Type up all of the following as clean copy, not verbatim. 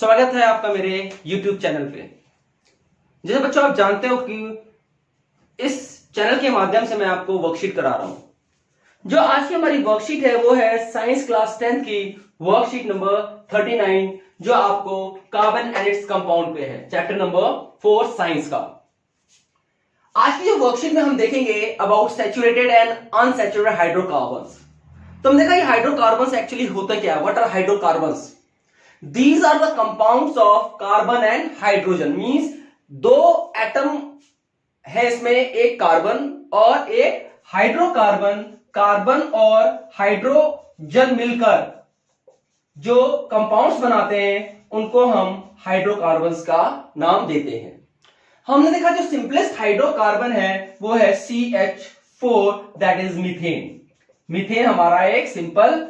स्वागत है आपका मेरे YouTube चैनल पे। जैसे बच्चों आप जानते हो कि इस चैनल के माध्यम से मैं आपको वर्कशीट करा रहा हूं। जो आज की हमारी वर्कशीट है वो है साइंस क्लास 10 की वर्कशीट नंबर 39, जो आपको कार्बन एंड इट्स कंपाउंड पे है, चैप्टर नंबर 4 साइंस का। आज की जो वर्कशीट में हम देखेंगे about saturated and unsaturated hydrocarbons. तो हम देखा ये हाइड्रोकार्बन्स एक्चुअली होता क्या है, what are hydrocarbons. These are the compounds of carbon and hydrogen, means दो एटम है इसमें, एक कार्बन और एक हाइड्रोकार्बन। कार्बन और हाइड्रोजन मिलकर जो कंपाउंड्स बनाते हैं उनको हम हाइड्रोकार्बन्स का नाम देते हैं। हमने देखा जो सिंपलेस्ट हाइड्रोकार्बन है वो है CH4, that is methane. Methane हमारा एक सिंपल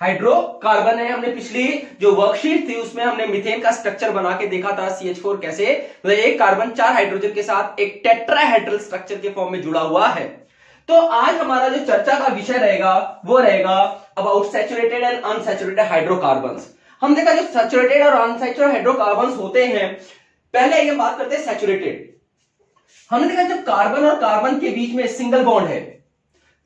हाइड्रोकार्बन है। हमने पिछली जो वर्कशीट थी उसमें हमने मीथेन का स्ट्रक्चर बना के देखा था, CH4 कैसे, तो एक कार्बन 4 हाइड्रोजन के साथ एक टेट्राहेड्रल स्ट्रक्चर के फॉर्म में जुड़ा हुआ है। तो आज हमारा जो चर्चा का विषय रहेगा वो रहेगा about saturated and unsaturated hydrocarbons. हम देखा जो सैचुरेटेड और अनसैचुरेटेड हाइड्रोकार्बन्स होते हैं, पहले ये बात करते हैं सैचुरेटेड। हमने देखा जब कार्बन और कार्बन के बीच में सिंगल बॉन्ड है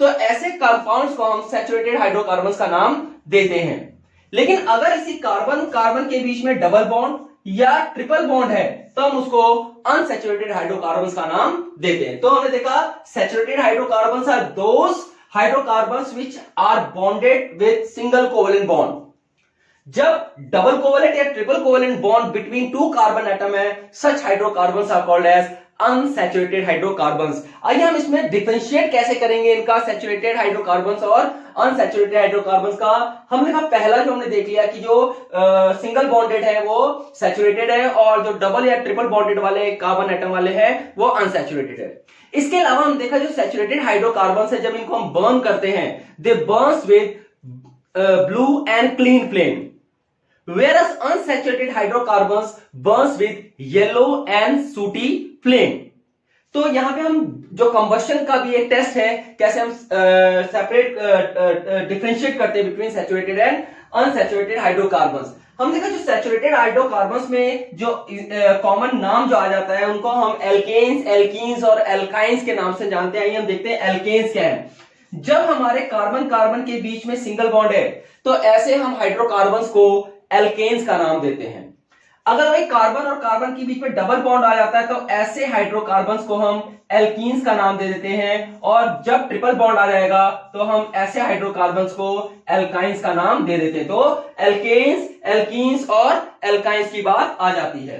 तो ऐसे कंपाउंड्स को हम सैचुरेटेड हाइड्रोकार्बन्स का नाम देते हैं। लेकिन अगर इसी कार्बन कार्बन के बीच में डबल बॉन्ड या ट्रिपल बॉन्ड है तो हम उसको अनसैचुरेटेड हाइड्रोकार्बन्स का नाम देते हैं। तो हमने देखा saturated hydrocarbons are those hydrocarbons which are bonded with single covalent bond. जब डबल कोवेलेंट या triple covalent bond between two carbon atom है, such hydrocarbons are called as unsaturated hydrocarbons. आइए हम इसमें डिफरेंशिएट कैसे करेंगे इनका, सैचुरेटेड हाइड्रोकार्बन्स और अनसैचुरेटेड हाइड्रोकार्बन्स का। हमने कहा पहला जो हमने देख लिया कि जो सिंगल बॉन्डेड है वो सैचुरेटेड है और जो डबल या ट्रिपल बॉन्डेड वाले कार्बन एटम वाले हैं वो अनसैचुरेटेड है। इसके अलावा हम देखा जो सैचुरेटेड हाइड्रोकार्बन्स है, जब इनको हम बर्न करते हैं they burns with blue and clean flame, whereas unsaturated hydrocarbons burns with yellow and sooty flame। तो यहां पे हम जो कंबशन का भी एक टेस्ट है, कैसे हम सेपरेट डिफरेंशिएट करते हैं between saturated and unsaturated hydrocarbons. हम देखा जो सैचुरेटेड हाइड्रोकार्बन्स में जो कॉमन नाम जो आ जाता है उनको हम एल्केन्स, एल्कीन्स और एल्काइंस के नाम से जानते हैं। हम देखते हैं एल्केन्स क्या है। जब हमारे कार्बन कार्बन के बीच में सिंगल बॉन्ड है तो ऐसे हम हाइड्रोकार्बन्स को एल्केन्स का नाम देते हैं। अगर वही कार्बन और कार्बन के बीच में डबल बॉन्ड आ जाता है तो ऐसे हाइड्रोकार्बन्स को हम एल्कीन्स का नाम दे देते हैं, और जब ट्रिपल बॉन्ड आ जाएगा तो हम ऐसे हाइड्रोकार्बन्स को एल्काइंस का नाम दे देते हैं। तो एल्केन्स, एल्कीन्स और एल्काइंस की बात आ जाती है।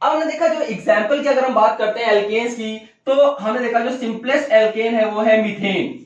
अब हमने देखा जो एग्जाम्पल की अगर हम बात करते हैं एल्केन्स की, तो हमने देखा जो सिंपलेस्ट एल्केन है वो है मीथेन।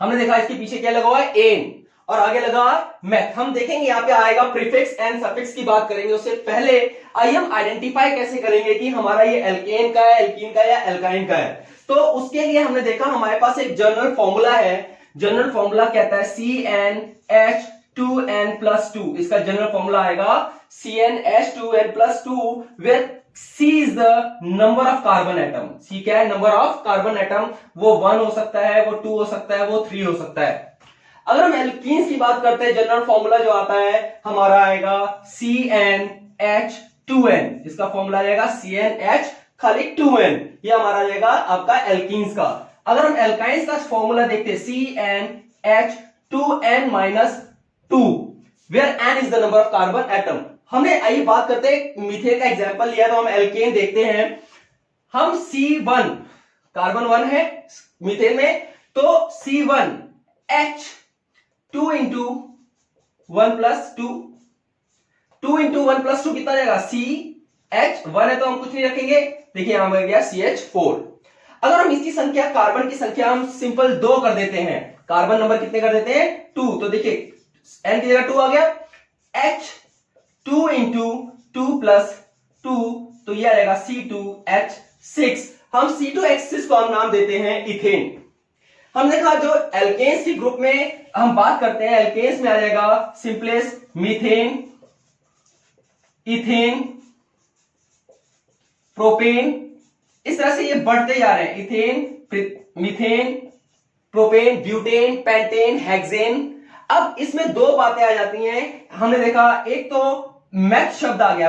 हमने देखा इसके पीछे क्या लगा हुआ है, एन, और आगे लगा मेथ। हम देखेंगे यहाँ पे आएगा प्रीफिक्स एंड सफिक्स की बात करेंगे। उससे पहले आइए हम आइडेंटिफाई कैसे करेंगे कि हमारा ये एल्केन का है, एल्कीन का या एल्काइन का है। तो उसके लिए हमने देखा हमारे पास एक जनरल फॉर्मूला है। जनरल फॉर्मूला कहता है CnH2n+2। इसका जनरल फॉर्मूला आएगा CnH2n+2 where C is the number of carbon atom. C क्या है, नंबर ऑफ कार्बन एटम। वो 1 हो सकता है, वो 2 हो सकता है, वो 3 हो सकता है। अगर हम एल्कीन्स की बात करते हैं, जनरल फॉर्मूला जो आता है हमारा आएगा CnH2n। इसका फॉर्मूला आएगा CnH खाली 2n, ये हमारा जाएगा आपका एल्कीन्स का। अगर हम एल्काइंस का फॉर्मूला देखते हैं CnH2n-2 where n is the number of carbon atom. हमने आइए बात करते हैं मीथेन का एग्जांपल लिया तो हम एल्केन देखते हैं। हम C1 कार्बन 1 है मीथेन में, तो C1H 2 into 1+2, 2 into 1+2 कितना जाएगा, CH1 है तो हम कुछ नहीं रखेंगे, देखिए यहां पर गया CH4। अगर हम इसकी संख्या, कार्बन की संख्या हम सिंपल 2 कर देते हैं, कार्बन नंबर कितने कर देते हैं, 2, तो देखिए n की जगह 2 आ गया, H 2 into 2+2, तो ये आएगा C2H6। हम C2H6 को हम नाम देते हैं इथेन। हम देखा जो एल्केन्स की ग्रुप में हम बात करते हैं, एल्केन्स में आ जाएगा सिंपलेस्ट मीथेन, इथेन, प्रोपेन। इस तरह से ये बढ़ते जा रहे हैं, ethane, methane, propane, butane, pentane, hexane. अब इसमें 2 बातें आ जाती हैं। हमने देखा एक तो मैथ शब्द आ गया।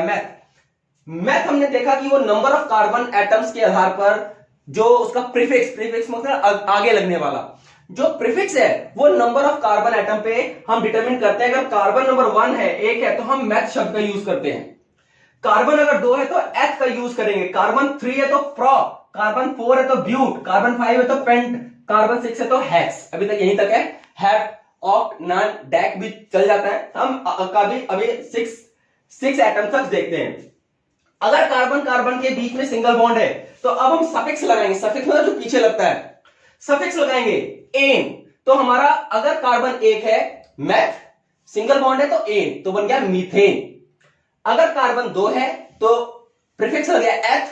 मैथ हमने देखा कि वो नंबर ऑफ कार्बन एटम्स के आधार पर जो उसका प्रीफिक्स मतलब आगे लगने वाला जो प्रीफिक्स है वो नंबर ऑफ कार्बन एटम पे हम डिटरमिन करते हैं। अगर कार्बन नंबर 1 है, 1 है, तो हम मैथ शब्द का यूज करते हैं। कार्बन अगर 2 है तो एथ का यूज करेंगे। कार्बन 3 है तो प्रो, कार्बन 4 है तो ब्यूट, कार्बन 5 है तो पेंट, कार्बन 6 है तो हेक्स। अभी तक यहीं तक है। हेप, ऑक्ट, नॉन, डेक भी चल जाता है। हम कभी अभी 6 एटम तक देखते हैं। अगर कार्बन कार्बन के बीच में सिंगल बॉन्ड है तो अब हम सफिक्स लगाएंगे। सफिक्स मतलब जो पीछे लगता है, सफिक्स लगाएंगे। एन, तो हमारा अगर कार्बन 1 है, मैथ, सिंगल बॉन्ड है तो एन, तो बन गया मीथेन। अगर कार्बन 2 है तो प्रीफिक्स लग गया एथ,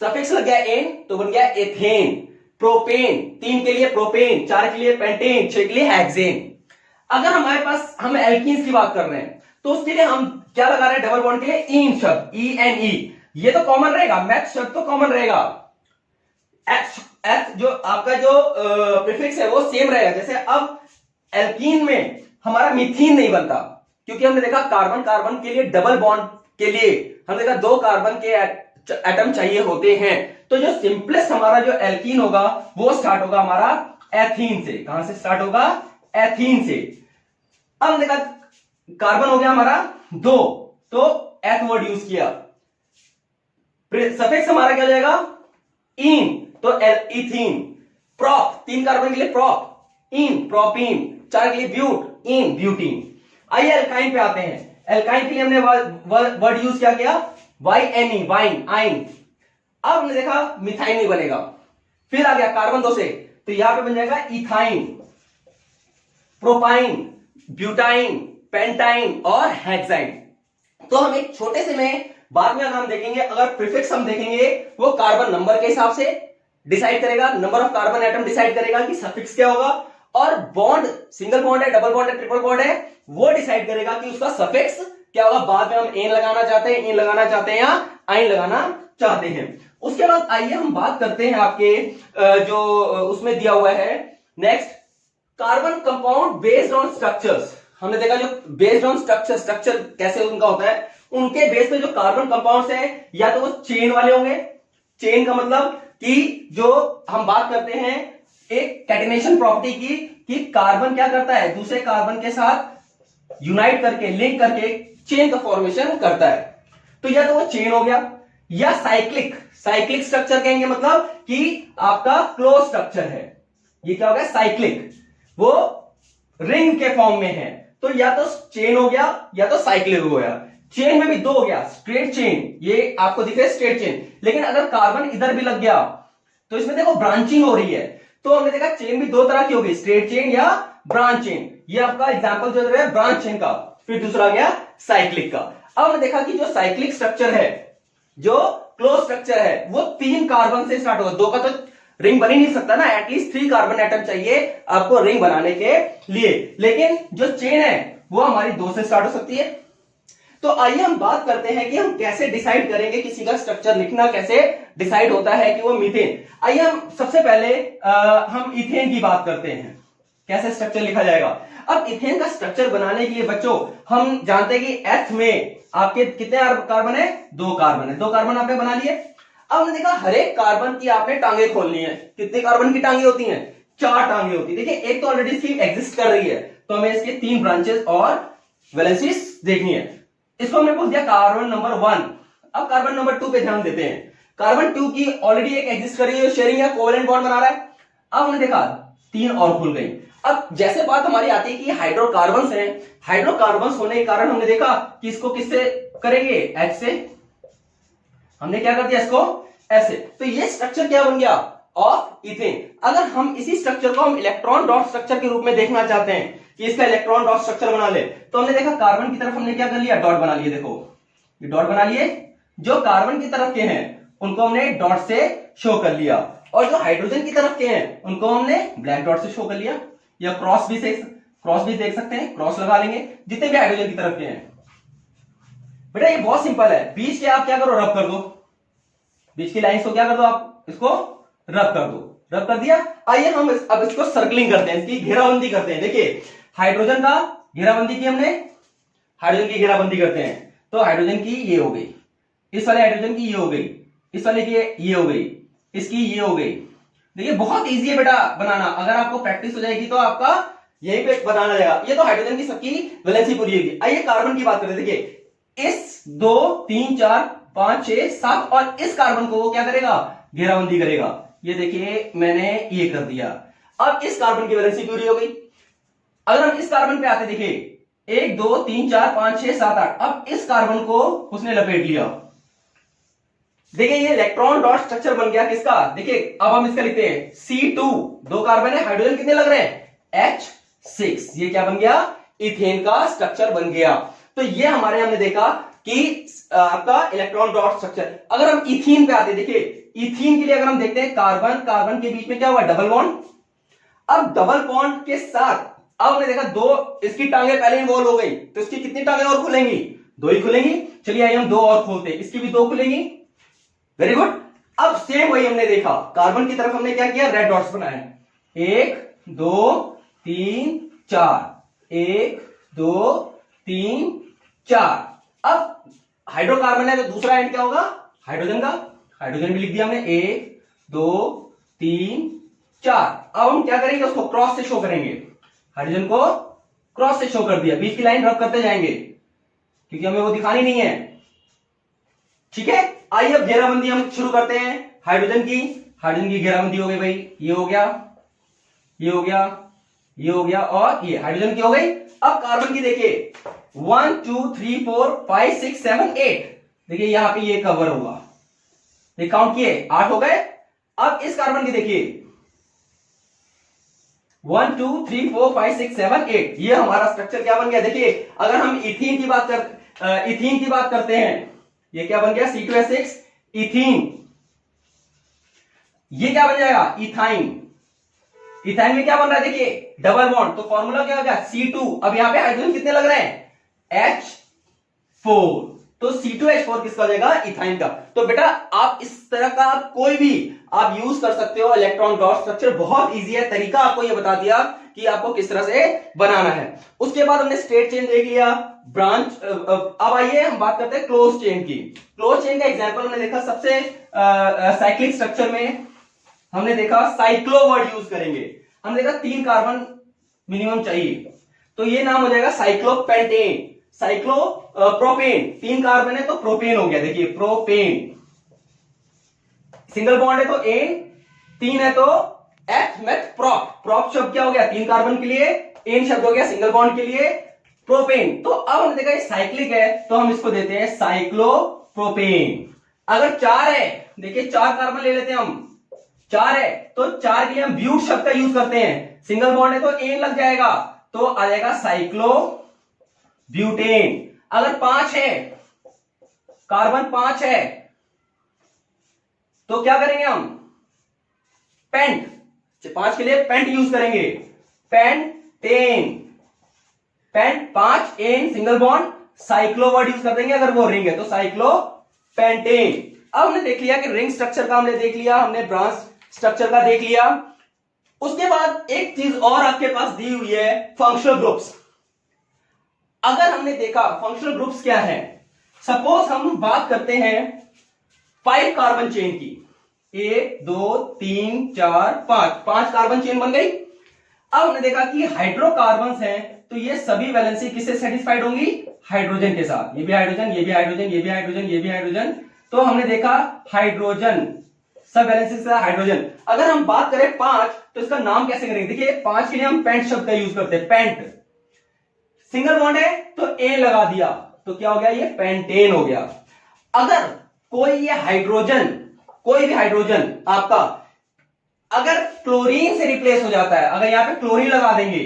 सफिक्स लग गया एन, तो बन गया एथेन। प्रोपेन, 3 के लिए प्रोपेन, 4 के लिए पेंटेन, 6 के लिए हेक्सेन। अगर हमारे पास हम एल्कीन्स की बात कर रहे हैं तो उसके लिए हम क्या लगा रहे हैं? डबल बॉन्ड के लिए ईन शब्द, ENE। ये तो कॉमन रहेगा, मैथ शब्द तो कॉमन रहेगा। एथ जो आपका जो प्रीफिक्स है वो सेम रहेगा। जैसे अब एल्कीन में हमारा मीथीन नहीं बनता क्योंकि हमने देखा कार्बन कार्बन के लिए डबल बॉन्ड के लिए हमने देखा 2 कार्बन के एटम चाहिए होते हैं। तो जो सिंपलेस्ट हमारा जो एल्कीन होगा वो स्टार्ट होगा हमारा एथीन से। कहां से स्टार्ट होगा? एथीन से। अब हमने देखा कार्बन हो गया हमारा 2, तो एथ वर्ड यूज किया। सफिक्स हमारा क्या हो जाएगा? इन, तो इथीन। प्रोप, 3 कार्बन के लिए प्रोप, इन, प्रोपीन, 4 के लिए ब्यूट, इन, ब्यूटीन। आइए एल्काइन पे आते हैं। एल्काइन के लिए हमने वर्ड यूज क्या किया? YNE, वाइन, आइन। अब हमने देखा मिथाइन नहीं बनेगा। फिर आ गया कार्बन 2 से, तो यहां पे बन जाएगा इथाइन, प्रोपाइन, ब्यूटाइन, पेंटाइन और हेक्साइन। तो हम एक छोटे से में बाद में अगर हम देखेंगे, अगर प्रीफिक्स हम देखेंगे वो कार्बन नंबर के हिसाब से डिसाइड करेगा, number of carbon atom decide करेगा कि सफिक्स क्या होगा, और बॉन्ड, सिंगल बॉन्ड है, डबल बॉन्ड है, ट्रिपल बॉन्ड है, वो डिसाइड करेगा कि उसका सफिक्स क्या होगा। बाद में हम एन लगाना चाहते हैं, इन लगाना चाहते हैं या आइन लगाना चाहते हैं। उसके बाद आइए हम बात करते हैं आपके जो उसमें दिया हुआ है next, carbon compound based on structures. हमने देखा जो बेस्ड ऑन स्ट्रक्चर कैसे उनका होता है, उनके बेस पे जो कार्बन कंपाउंड्स हैं या तो वो चेन वाले होंगे। चेन का मतलब कि जो हम बात करते हैं एक कैटिनेशन प्रॉपर्टी की, कि कार्बन क्या करता है दूसरे कार्बन के साथ यूनाइट करके, लिंक करके चेन का फॉर्मेशन करता है। तो या तो वो चेन हो गया, या साइक्लिक स्ट्रक्चर कहेंगे, मतलब कि आपका क्लोज स्ट्रक्चर है। ये क्या हो गया? साइक्लिक, वो रिंग के फॉर्म में है। तो या तो चेन हो गया या तो साइक्लिक हो गया। चेन में भी 2 हो गया, स्ट्रेट चेन, ये आपको दिख रहा है स्ट्रेट चेन। लेकिन अगर कार्बन इधर भी लग गया तो इसमें देखो ब्रांचिंग हो रही है। तो हमने देखा चेन भी 2 तरह की होगी, स्ट्रेट चेन या ब्रांच चेन। ये आपका एग्जांपल जो है ब्रांच चेन का। फिर दूसरा आ गया साइक्लिक का। अब हमने देखा कि जो साइक्लिक स्ट्रक्चर है, जो क्लोज स्ट्रक्चर है, वो 3 कार्बन से स्टार्ट होगा। 2 का तो रिंग बन ही नहीं सकता ना, एटलीस्ट 3 कार्बन एटम चाहिए आपको रिंग बनाने के लिए। लेकिन जो चेन है वो हमारी 2 से स्टार्ट हो सकती है। तो आइए हम बात करते हैं कि हम कैसे डिसाइड करेंगे किसी का स्ट्रक्चर लिखना कैसे डिसाइड होता है कि वो मीथेन। आइए हम सबसे पहले हम इथेन की बात करते हैं, कैसे स्ट्रक्चर लिखा जाएगा। अब इथेन का स्ट्रक्चर बनाने के लिए बच्चों हम जानते हैं कि एथ में आपके कितने कार्बन है? 2 कार्बन है। 2 कार्बन आपने बना लिए। अब हमने देखा हर एक कार्बन की आपने टांगे खोलनी है। कितने कार्बन की टांगे होती हैं? 4 टांगे होती है। देखिए एक तो ऑलरेडी इसकी एग्जिस्ट कर रही है, तो हमें इसके 3 ब्रांचेस और वैलेंसीज देखनी है। इसको हमने बोल दिया कार्बन नंबर 1। अब कार्बन नंबर 2 पे ध्यान देते हैं। कार्बन 2 की ऑलरेडी एक एग्जिस्ट कर रही है, शेयरिंग या कोवेलेंट बॉन्ड बना रहा है। अब हमने देखा 3 और खुल गई। अब जैसे बात हमारी आती है कि हाइड्रोकार्बन्स हैं, हाइड्रोकार्बन्स होने के कारण हमने देखा कि इसको किससे करेंगे? H से। हमने क्या कर दिया इसको? ऐसे। तो ये स्ट्रक्चर क्या बन गया? Of ethane. अगर हम इसी स्ट्रक्चर को हम इलेक्ट्रॉन डॉट स्ट्रक्चर के रूप में देखना चाहते हैं कि इसका इलेक्ट्रॉन डॉट स्ट्रक्चर बना ले, तो हमने देखा कार्बन की तरफ हमने क्या कर लिया? डॉट बना लिए। देखो ये डॉट बना लिए। जो कार्बन की तरफ के हैं उनको हमने डॉट से शो कर लिया, और जो हाइड्रोजन की तरफ के हैं उनको हमने ब्लैक डॉट से शो कर लिया। या क्रॉस भी देख सकते हैं, क्रॉस लगा लेंगे जितने भी हाइड्रोजन की तरफ के हैं। बेटा ये बहुत सिंपल है। बीच के आप क्या करो? रब कर दो। बीच की लाइंस को क्या कर दो? आप इसको रब कर दो। रब कर दिया। आइए हम अब इसको सर्कलिंग करते हैं, इसकी घेराबंदी करते हैं। देखिए हाइड्रोजन का घेराबंदी की हमने, हाइड्रोजन की घेराबंदी करते हैं। तो हाइड्रोजन की ये हो गई, इस वाले हाइड्रोजन की ये हो गई, इस वाले की ये हो गई, इसकी ये हो गई। देखिए बहुत इजी है बेटा बनाना, अगर आपको प्रैक्टिस हो जाएगी तो आपका यही पे बनाना जाएगा। ये तो हाइड्रोजन की सबकी वैलेंसी पूरी होगी। आइए कार्बन की बात करें। देखिए इस 2 3 4 5 6 7 और इस कार्बन को वो क्या करेगा, घेराबंदी करेगा। ये देखिए मैंने ये कर दिया। अब इस कार्बन की वैलेंसी पूरी हो गई। अगर हम इस कार्बन पे आते, देखिए 1 2 3 4 5 6 7 8, अब इस कार्बन को उसने लपेट लिया। देखिए ये इलेक्ट्रॉन डॉट स्ट्रक्चर बन गया किसका, देखिए अब हम इसका लिखते हैं C2, 2 कार्बन है, हाइड्रोजन कितने लग रहे हैं H6, ये क्या बन गया, इथेन का स्ट्रक्चर बन गया। तो ये हमारे हमने देखा कि आपका इलेक्ट्रॉन डॉट स्ट्रक्चर। अगर हम इथीन पे आते, देखिए इथीन के लिए अगर हम देखते हैं कार्बन कार्बन के बीच में क्या हुआ, डबल बॉन्ड। अब डबल बॉन्ड के साथ अब हमने देखा 2 इसकी टांगे पहले इन्वॉल्व हो गई, तो इसकी कितनी टांगे और खुलेंगी, 2 ही खुलेंगी। चलिए आइए हम 2 और खोलते हैं, इसकी भी 2 खुलेंगी। Very good. अब सेम वही हमने देखा, कार्बन की तरफ हमने क्या किया, रेड डॉट्स बनाए, 1 2 3 4, 1 2 3 4। अब हाइड्रोकार्बन है तो दूसरा एंड क्या होगा, हाइड्रोजन का, हाइड्रोजन भी लिख दिया हमने, 1 2 3 4। अब हम क्या करेंगे, उसको क्रॉस से शो करेंगे, हाइड्रोजन को क्रॉस से शो कर दिया, बीच की लाइन रब करते जाएंगे क्योंकि हमें वो दिखानी नहीं है। ठीक है, आइए अब घेराबंदी हम शुरू करते हैं हाइड्रोजन की। हाइड्रोजन की घेराबंदी हो गई भाई, ये हो गया, ये हो गया, ये हो गया और ये हाइड्रोजन की हो गई। अब कार्बन की देखिए 1 2 3 4 5 6 7 8, देखिए यहां पे ये कवर होगा, ये काउंट किए 8 हो गए। अब इस कार्बन की देखिए 1 2 3 4 5 6 7 8, ये हमारा स्ट्रक्चर क्या बन गया। देखिए अगर हम इथीन की बात करते हैं, ये क्या बन गया, C2H6 इथीन, ये क्या बन जाएगा, इथाइन। इथाइन में क्या बन रहा है, देखिए डबल बॉन्ड, तो फॉर्मूला क्या हो गया C2। अब यहां पे हाइड्रोजन कितने लग रहे हैं, H4, तो C2H4 किसका हो जाएगा, इथाइन का। तो बेटा आप इस तरह का कोई भी आप यूज कर सकते हो इलेक्ट्रॉन डॉट स्ट्रक्चर, बहुत इजी है, तरीका आपको ये बता दिया कि आपको किस तरह से बनाना है। उसके बाद हमने स्ट्रेट चेन देख लिया, ब्रांच। अब आइए हम बात करते हैं क्लोज चेन की। क्लोज चेन का एग्जांपल हमने देखा सबसे साइक्लिक स्ट्रक्चर में हमने देखा साइक्लो वर्ड यूज करेंगे। हमने देखा 3 कार्बन मिनिमम चाहिए, तो ये नाम हो जाएगा साइक्लोपेंटेन, साइक्लो प्रोपेन। 3 कार्बन है तो प्रोपेन हो गया, देखिए प्रोपेन। सिंगल बॉन्ड है तो एन, 3 है तो एथ मेथ प्रॉप। प्रॉप शब्द क्या हो गया, 3 कार्बन के लिए, एन शब्द हो गया सिंगल बॉन्ड के लिए, प्रोपेन। तो अब हमने देखा ये साइक्लिक है तो हम इसको देते हैं साइक्लोप्रोपेन। अगर 4 है, देखिए 4 कार्बन ले लेते हैं हम, 4 है तो 4 के लिए हम ब्यूट शब्द का यूज करते हैं, सिंगल बॉन्ड है तो एन लग जाएगा, तो आ जाएगा साइक्लो ब्यूटेन। अगर 5 है, कार्बन 5 है तो क्या करेंगे हम, पेंट, 5 के लिए पेंट यूज करेंगे, pentane. Pent 5 n single bond, cyclo word use कर देंगे अगर वो रिंग है तो साइक्लो पेंटेन। अब हमने देख लिया कि रिंग स्ट्रक्चर का हमने देख लिया, हमने ब्रांच स्ट्रक्चर का देख लिया। उसके बाद एक चीज और आपके पास दी हुई है, फंक्शनल ग्रुप्स। अगर हमने देखा फंक्शनल ग्रुप्स क्या है, सपोज हम बात करते हैं 5 कार्बन चेन की, 1 2 3 4 5 कार्बन चेन बन गई। अब हमने देखा कि हाइड्रोकार्बन्स हैं तो ये सभी वैलेंसी किससे सेटिस्फाइड होंगी, हाइड्रोजन के साथ। ये भी हाइड्रोजन, ये भी हाइड्रोजन, ये भी हाइड्रोजन, ये भी हाइड्रोजन, तो हमने देखा हाइड्रोजन सब वैलेंसी से हाइड्रोजन। अगर हम बात करें 5 तो इसका नाम कैसे करेंगे, देखिए 5 के लिए हम पेंट शब्द का यूज करते हैं, पेंट। सिंगल बॉन्ड है तो ए लगा दिया तो क्या हो गया, ये पेंटेन हो गया। अगर कोई ये हाइड्रोजन, कोई भी हाइड्रोजन आपका अगर क्लोरीन से रिप्लेस हो जाता है, अगर यहां पे क्लोरीन लगा देंगे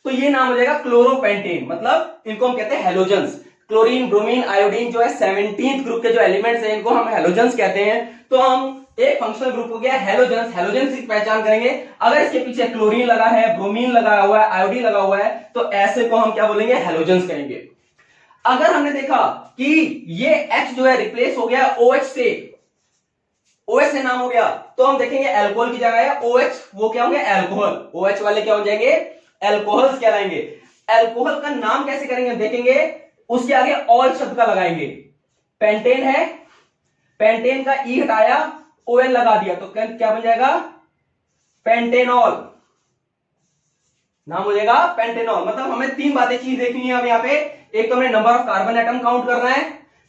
तो ये नाम हो जाएगा क्लोरोपेंटेन, मतलब इनको हम कहते हैं हेलोजन्स। क्लोरीन, ब्रोमीन, आयोडीन जो है 17th ग्रुप के जो एलिमेंट्स हैं इनको हम हेलोजन्स कहते हैं। तो हम एक फंक्शनल ग्रुप हो गया हेलोजन्स, हेलोजन्स की पहचान करेंगे। अगर इसके पीछे क्लोरीन लगा है, ब्रोमीन लगा हुआ है, आयोडीन लगा हुआ है तो ऐसे को हम क्या बोलेंगे, हेलोजन्स कहेंगे। अगर हमने देखा कि ये H जो है रिप्लेस हो गया OH से, OH से नाम हो गया, तो हम देखेंगे एल्कोहल की जगह है OH, वो क्या होंगे, एल्कोहल। OH वाले क्या हो जाएंगे, एल्कोहल्स कहलाएंगे। एल्कोहल का नाम कैसे करेंगे देखेंगे, उसके आगे ऑल शब्द का लगाएंगे। पेंटेन है, पेंटेन का ई हटाया, ओएल लगा दिया, तो क्या बन जाएगा, पेंटेनॉल, नाम हो जाएगा पेंटेनॉल। मतलब हमें तीन बातें चीज देखनी है अब यहाँ पे। एक तो हमें number of carbon atom count करना है,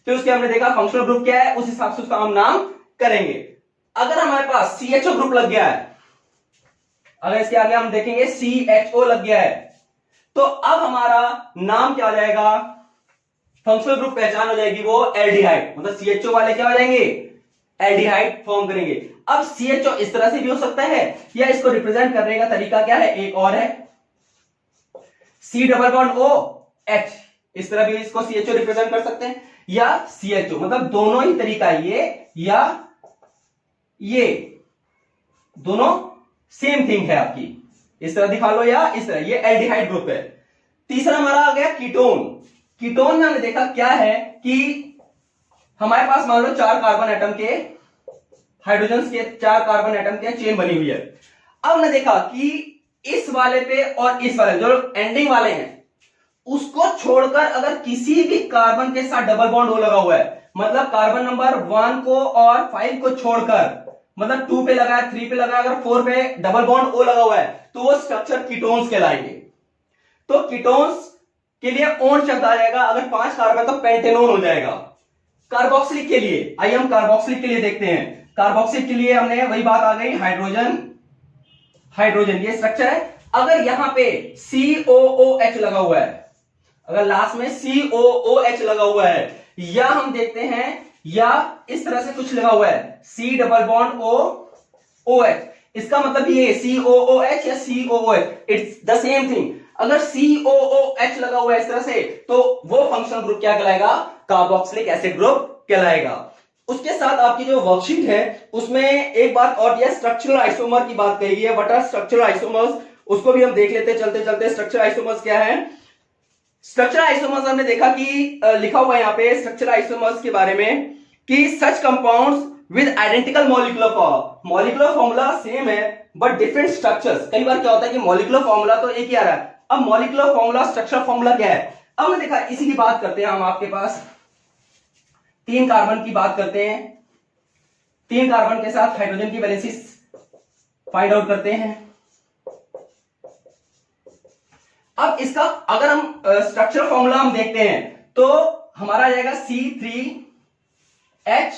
फिर उसके हमने देखा फंक्शनल ग्रुप क्या है, उस हिसाब से उसका हम नाम करेंगे। अगर हमारे पास CHO ग्रुप लग गया है, अगर इसके आगे हम देखेंगे CHO लग गया है, तो अब हमारा नाम क्या हो जाएगा, फंक्शनल ग्रुप पहचान हो जाएगी वो एल्डिहाइड। मतलब CHO वाले क्या हो जाएंगे, एल्डिहाइड फॉर्म करेंगे। अब CHO इस तरह से भी हो सकता है, या इसको रिप्रेजेंट करने का तरीका क्या है, एक और है C डबल बॉन्ड OH, इस तरह भी इसको CHO रिप्रेजेंट कर सकते हैं, या CHO। मतलब दोनों ही तरीका है, ये या ये दोनों सेम थिंग है आपकी, इस तरह दिखा लो या इस तरह, ये एल्डिहाइड ग्रुप है। तीसरा हमारा आ गया कीटोन। कीटोन में हमने देखा क्या है कि हमारे पास मान लो 4 कार्बन एटम के, हाइड्रोजन के 4 कार्बन एटम के चेन बनी हुई है। अब हमने देखा कि इस वाले पे और इस वाले जो एंडिंग वाले हैं उसको छोड़कर अगर किसी भी कार्बन के साथ डबल बॉन्ड हो लगा हुआ है, मतलब कार्बन नंबर 1 को और 5 को छोड़कर, मतलब 2 पे लगा है, 3 पे लगा है, अगर 4 पे डबल बॉन्ड O लगा हुआ है, तो वो स्ट्रक्चर कीटोन्स कहलाएंगे। तो कीटोन्स के लिए ओन शब्द आ जाएगा, अगर 5 कार्बन तो पेंटेनोन हो जाएगा। कार्बोक्सिलिक के लिए, आइए हम कार्बोक्सिलिक के लिए देखते हैं। कार्बोक्सिलिक के लिए हमने वही बात आ गई, हाइड्रोजन, हाइड्रोजन ये स्ट्रक्चर है। अगर यहां पे COOH लगा हुआ है, अगर लास्ट में COOH लगा हुआ है, या हम देखते हैं या इस तरह से कुछ लगा हुआ है C डबल बॉन्ड OH, इसका मतलब ये COOH या COOH, it's the same thing. अगर COOH लगा हुआ है इस तरह से, तो वो फंक्शनल ग्रुप क्या कहलाएगा, कार्बोक्सिलिक एसिड ग्रुप कहलाएगा। उसके साथ आपकी जो वर्कशीट है उसमें एक बात और दिया, स्ट्रक्चरल आइसोमर की बात कही है। व्हाट आर स्ट्रक्चरल आइसोमर्स, उसको भी हम देख लेते हैं चलते चलते। स्ट्रक्चरल आइसोमर्स क्या है, स्ट्रक्चरल आइसोमर्स हमने देखा कि लिखा हुआ है यहाँ पे स्ट्रक्चरल आइसोमर्स के बारे में कि such compounds with identical molecular form, molecular formula same है बट डिफरेंट स्ट्रक्चर्स। कई बार क्या होता है कि मॉलिक्यूलर फॉर्मूला तो एक ही आ रहा है, अब मॉलिक्यूलर फॉर्मूला स्ट्रक्चर फॉर्मूला क्या है। अब हमने देखा, इसी की बात करते हैं हम, आपके पास 3 कार्बन की बात करते हैं, 3 कार्बन के साथ हाइड्रोजन की वैलेंसीज फाइंड आउट करते हैं। अब इसका अगर हम स्ट्रक्चर फॉर्मूला हम देखते हैं तो हमारा आ जाएगा C3H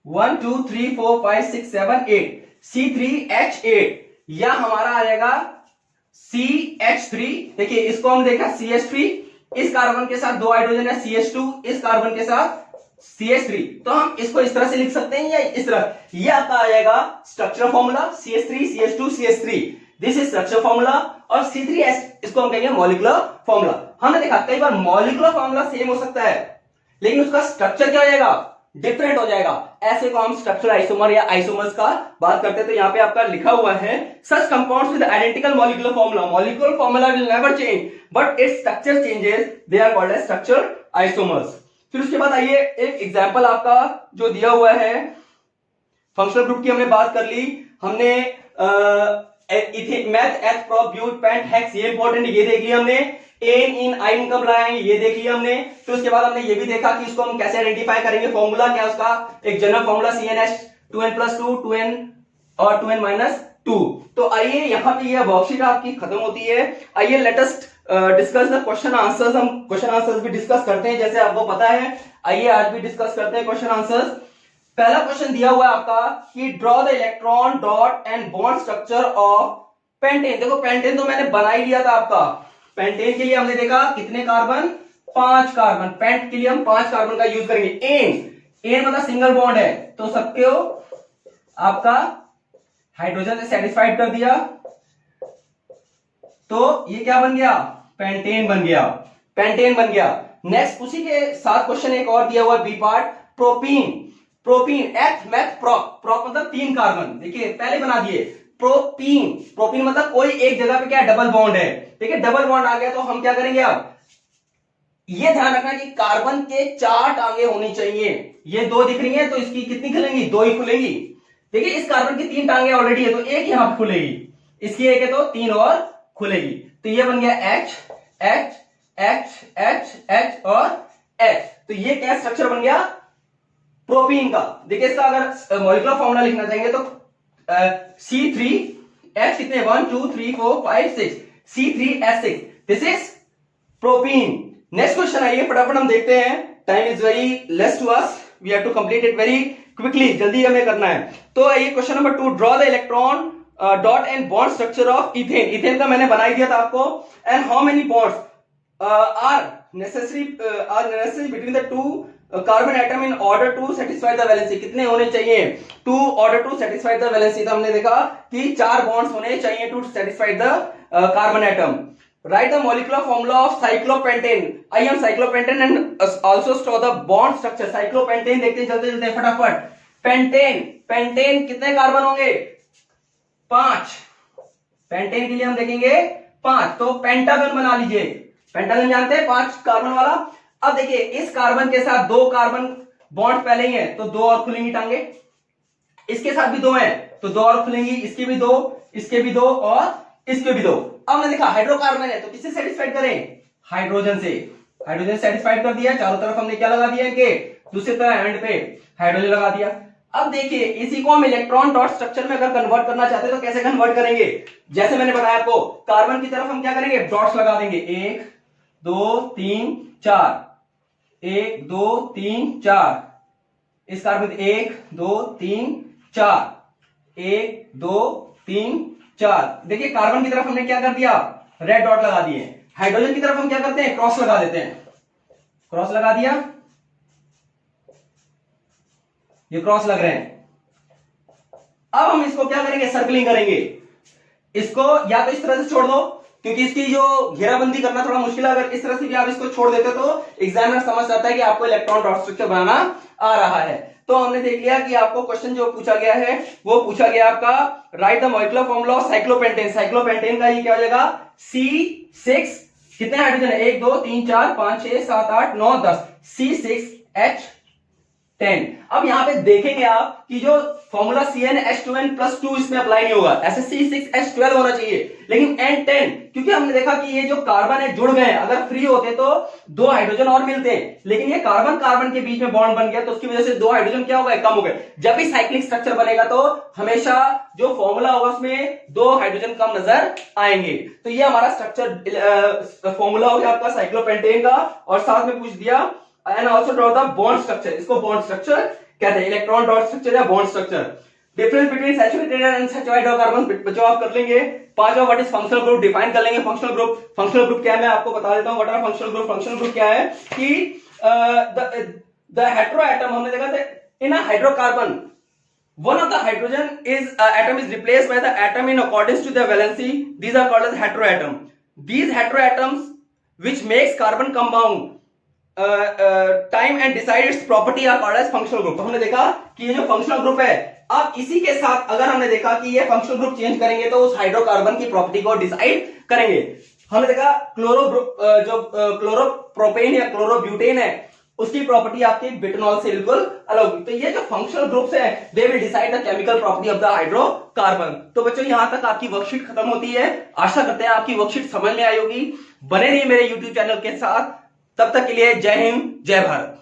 1 2 3 4 5 6 7 8, C3H8, या हमारा आ जाएगा CH3। देखिए इसको हम देखा CH3, इस कार्बन के साथ 2 हाइड्रोजन है CH2, इस कार्बन के साथ CH3, तो हम इसको इस तरह से लिख सकते हैं या इस तरह। यह आपका आ जाएगा structure formula, CH3 CH2 CH3, this is structure formula. और C3H इसको हम कहेंगे मॉलिक्यूलर फॉर्मूला। हमने देखा कई बार मॉलिक्यूलर फॉर्मूला सेम हो सकता है लेकिन उसका स्ट्रक्चर क्या हो जाएगा, डिफरेंट हो जाएगा। ऐसे को हम स्ट्रक्चरल आइसोमर या आइसोमर्स का बात करते हैं। तो यहाँ पे आपका लिखा हुआ है such compounds with identical molecular formula, molecular formula will never change but its structure changes, they are called as structural isomers. फिर उसके बाद आइए एक एग्जांपल आपका जो दिया हुआ है, फंक्शनल ग्रुप की हमने बात कर ली, हमने meth eth prop but pent hex, ये इंपॉर्टेंट, ये देख लिया हमने। एन इन आइन कब लगाएंगे ये देख लिया हमने। फिर उसके बाद हमने ये भी देखा कि इसको हम कैसे आइडेंटिफाई करेंगे, फॉर्मूला क्या है उसका, एक general formula CnH 2n+2 2n और 2n-2। तो आइए यहाँ पे ये वर्कशीट आपकी खत्म होती है। आइए let us discuss the question answers. हम क्वेश्चन आंसर्स भी डिस्कस करते हैं जैसे आपको पता है। आइए आज भी डिस्कस करते हैं क्वेश्चन आंसर्स। पहला क्वेश्चन दिया हुआ है आपका कि draw the electron dot and bond structure of pentane. देखो पेंटेन तो मैंने बना ही लिया था आपका। पेंटेन के लिए हमने देखा कितने कार्बन, 5 कार्बन। पेंट के लिए हम 5 कार्बन का यूज करेंगे। एन मतलब सिंगल बॉन्ड है तो सबको आपका हाइड्रोजन से सेटिस्फाइड कर दिया, तो ये क्या बन गया, पेंटेन बन गया, पेंटेन बन गया। नेक्स्ट उसी के साथ क्वेश्चन एक और दिया हुआ है बी पार्ट, प्रोपीन। प्रोपीन एथ मैथ प्रोप, प्रोप मतलब 3 कार्बन, देखिए पहले बना दिए। प्रोपीन, प्रोपीन मतलब कोई एक जगह पे क्या डबल बॉन्ड है, देखिए डबल बॉन्ड आ गया तो हम क्या करेंगे, अब ये ध्यान रखना कि कार्बन के 4 टांगे होनी चाहिए। ये 2 दिख रही है तो इसकी कितनी खुलेंगी, 2 ही खुलेगी। देखिए इस कार्बन की 3 टांगे ऑलरेडी है तो एक यहां खुलेगी, इसकी एक है तो 3 और खुलेगी। तो ये बन गया H, H H H H और H। तो ये क्या स्ट्रक्चर बन गया प्रोपीन का। देखिए इसका अगर मॉलिक्यूलर फॉर्मूला लिखना चाहेंगे तो C3H कितने 1 2 3 4 5 6 C3H6 this is propene. Next question आइए फटाफट हम देखते हैं, time is very less to us, we have to complete it very quickly, जल्दी हमें करना है। तो आइए question number 2, draw the electron dot and bond structure of ethane. Ethane का मैंने बना दिया था आपको। And how many bonds are necessary between the two carbon atom in order to satisfy the valency. कितने होने चाहिए to order to satisfy the valency. तो हमने देखा कि 4 बॉन्ड्स होने चाहिए to satisfy the carbon atom. Write the molecular formula of cyclopentane. आइए हम cyclopentane and also store the bond structure. Cyclopentane देखते हैं जल्दी जल्दी फटाफट। पेंटेन, पेंटेन कितने कार्बन होंगे 5। पेंटेन के लिए हम देखेंगे 5। तो पेंटागन बना लीजिए। पेंटागन जानते हैं 5 कार्बन वाला। अब देखिए इस कार्बन के साथ 2 कार्बन बॉन्ड पहले ही है तो 2 और खुलेंगी टांगे। इसके साथ भी 2 हैं तो 2 और खुलेंगी, इसकी भी 2, इसके भी 2 और इसके भी 2। अब हमने देखा हाइड्रोकार्बन है तो किससे सेटिस्फाइड करें, हाइड्रोजन से। हाइड्रोजन सेटिस्फाइड कर दिया, चारों तरफ हमने क्या लगा दिया इनके, दूसरी तरफ एंड पे हाइड्रोजन लगा दिया। अब देखिए इसी को हम इलेक्ट्रॉन डॉट स्ट्रक्चर में अगर कन्वर्ट करना चाहते हैं तो कैसे कन्वर्ट करेंगे। जैसे मैंने बताया आपको, कार्बन की तरफ हम क्या करेंगे, डॉट्स लगा देंगे 1 2 3 4, 1 2 3 4। इस कार्बन 1 2 3 4, 1 2 3 4। देखिए कार्बन की तरफ हमने क्या कर दिया, रेड डॉट लगा दिए। हाइड्रोजन की तरफ हम क्या करते हैं, क्रॉस लगा देते हैं। क्रॉस लगा दिया, ये क्रॉस लग रहे हैं। अब हम इसको क्या करेंगे, सर्कलिंग करेंगे। इसको या तो इस तरह से छोड़ दो क्योंकि इसकी जो घेराबंदी करना थोड़ा मुश्किल है। अगर इस तरह से भी आप इसको छोड़ देते तो एग्जामिनर समझ जाता है कि आपको इलेक्ट्रॉन डॉट स्ट्रक्चर बनाना आ रहा है। तो हमने देख लिया कि आपको क्वेश्चन जो पूछा गया है वो पूछा गया आपका right the molecular formula of cyclopentane. Cyclopentane का ये क्या हो जाएगा, C6 कितने हाइड्रोजन है, 1 2 3 4 5 6 7 8 9 10, C6H10। अब यहां पे देखेंगे आप कि जो फॉर्मूला CnH2n+2 इसमें अप्लाई नहीं होगा, ऐसे C6H12 होना चाहिए। लेकिन N10 क्योंकि हमने देखा कि ये जो कार्बन है जुड़ गए, अगर फ्री होते तो 2 हाइड्रोजन और मिलते, लेकिन ये कार्बन कार्बन के बीच में बॉन्ड बन गया तो उसकी वजह से 2 हाइड्रोजन क्या हो गए, कम हो गए। जब भी साइक्लिक स्ट्रक्चर बनेगा तो हमेशा जो फॉर्मूला होगा उसमें 2 हाइड्रोजन कम नजर आएंगे। तो ये हमारा स्ट्रक्चर फॉर्मूला हो गया आपका साइक्लोपेंटेन का। और साथ में पूछ दिया and also draw the bond structure. इसको बॉन्ड स्ट्रक्चर कहते हैं, इलेक्ट्रॉन डॉट स्ट्रक्चर या bond structure. Difference between saturated and unsaturated hydrocarbon बच्चों आप कर लेंगे। 5वां what is functional group define कर लेंगे। फंक्शनल ग्रुप क्या है मैं आपको बता देता हूं। What are functional group, functional group क्या है कि द हेटेरो एटम, हमने देखा था in a hydrocarbon one of the hydrogen is atom is replaced by the atom in accordance to their valency. These are called as heteroatom. These heteroatoms which makes carbon compound time and decide its property are called as functional group। तो हमने देखा कि ये जो functional group है, अब इसी के साथ अगर हमने देखा कि ये फंक्शनल ग्रुप चेंज करेंगे तो उस हाइड्रोकार्बन की प्रॉपर्टी को डिसाइड करेंगे। हमने देखा क्लोरो ग्रुप जो क्लोरोप्रोपेन या क्लोरोब्यूटेन है उसकी प्रॉपर्टी आपकी बिटनॉल से बिल्कुल अलग होगी। तो ये जो फंक्शनल ग्रुप्स है they will decide the chemical property of the hydrocarbon. तो बच्चों यहां तक आपकी वर्कशीट खत्म होती है। आशा करते हैं आपकी वर्कशीट समझ में आई होगी। बने रहिए मेरे YouTube चैनल के साथ। तब तक के लिए जय हिंद जय भारत।